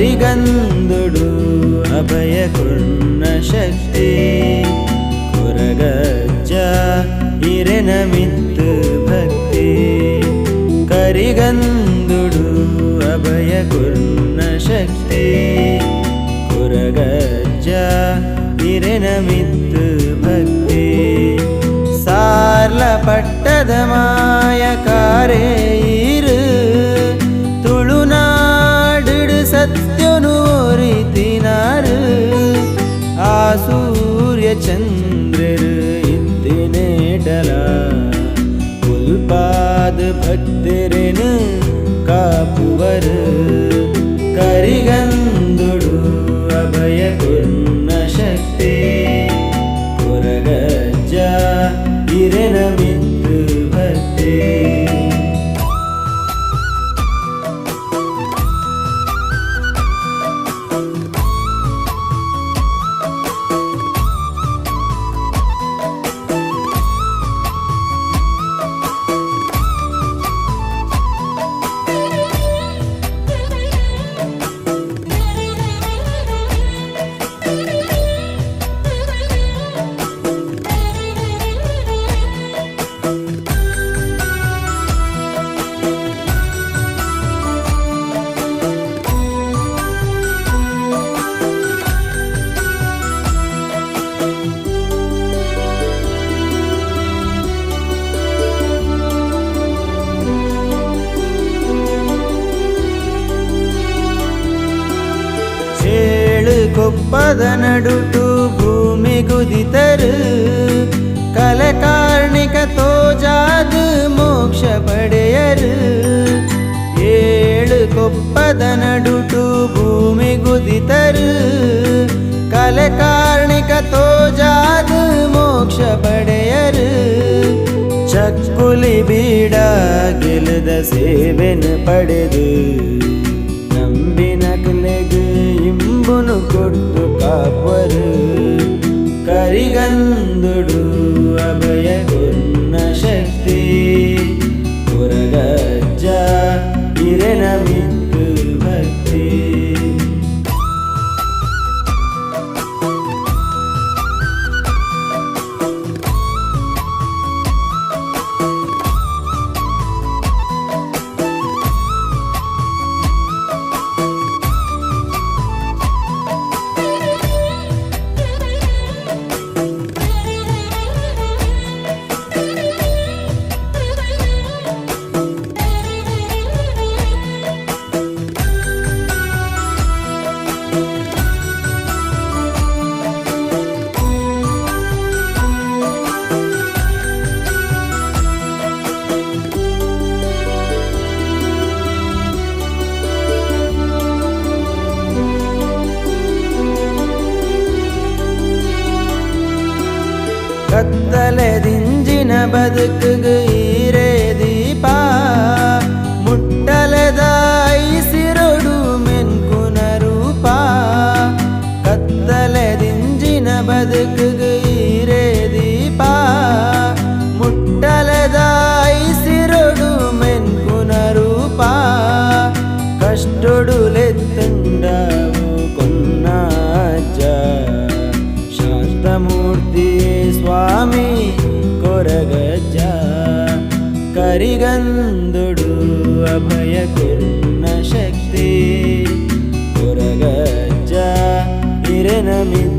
కరిగందుడు అభయకున్న శక్తి కురగజ్జ ఇరెనమిత్తు భక్తి కరిగందుడు అభయకున్న శక్తి కురగజ్జ ಇರೆನಮಿತ್ತು ಭಕ್ತಿ ಸಾರ್ಲ ಪಟ್ಟದ ಮಾಯಕಾರೇ ಇರು ತುಳುನಾಡು ಸತ್ಯನು ಓರಿತಿನಾರು ಆ ಸೂರ್ಯ ಚಂದ್ರರು ಇತ್ತಿನೇಟಲ ಉಲ್ಪಾದ ಭಕ್ತರೇನು ಕಾಪುವರು ಕರಿಗಂದುಡು ಅಭಯಕುನ್ನ ಶಕ್ತಿ ಕುರಗಜ್ಜ ಇರೆನಮಿತ್ತು ಭಕ್ತಿ ಕೊಪ್ಪದ ನಡುಟು ಭೂಮಿ ಗುದಿತರು ಕಲಕಾರ್ಣಿಕ ತೋಜಾದ ಮೋಕ್ಷ ಪಡೆಯರು ಏಳು ಕೊಪ್ಪದ ನಡುಟು ಭೂಮಿ ಗುದಿತರು ಕಲಕಾರ್ಣಿಕ ತೋಜಾದ ಮೋಕ್ಷ ಪಡೆಯರು ಚಕ್ಕುಲಿ ಬೀಡ ಗೆಲದ ಸೇವೆನ ಪಡೆದು ನಂಬಿನಕಲೆಗೆ ಇಂಬುನು ಕೊಟ್ಟು ಕಾಪರು ಕರಿಗಂದುಡು ಅಭಯಕುನ್ನ ಶಕ್ತಿ ಕುರಗಜ್ಜ ಇರೆನಮಿತ್ತು ಭಕ್ತಿ ಕತ್ತಲೆದಿಂಜಿನ ಬದುಕಿಗೆ ಈರೇ ದೀಪ ಮುಟ್ಟಲೆದ ಐಸಿರೊಡು ಮೆನ್ಕುನ ರೂಪ ಕತ್ತಲೆದಿಂಜಿನ ಬದುಕಿಗೆ ಈರೇ ದೀಪ ಮುಟ್ಟಲೆದ ಐಸಿರೊಡು ಮೆನ್ಕುನ ರೂಪ ಕಷ್ಟೊಡುಲೆತ್ತಂಡವು ಕೊನ್ನಾಜ ಶಾಂತಮೂರ್ತಿ ಸ್ವಾಮಿ ಕೊರಗಜ್ಜ ಕರಿಗಂದುಡು ಅಭಯಕುನ್ನ ಶಕ್ತಿ ಕೊರಗಜ್ಜ ಇರೆನಮಿತ್ತು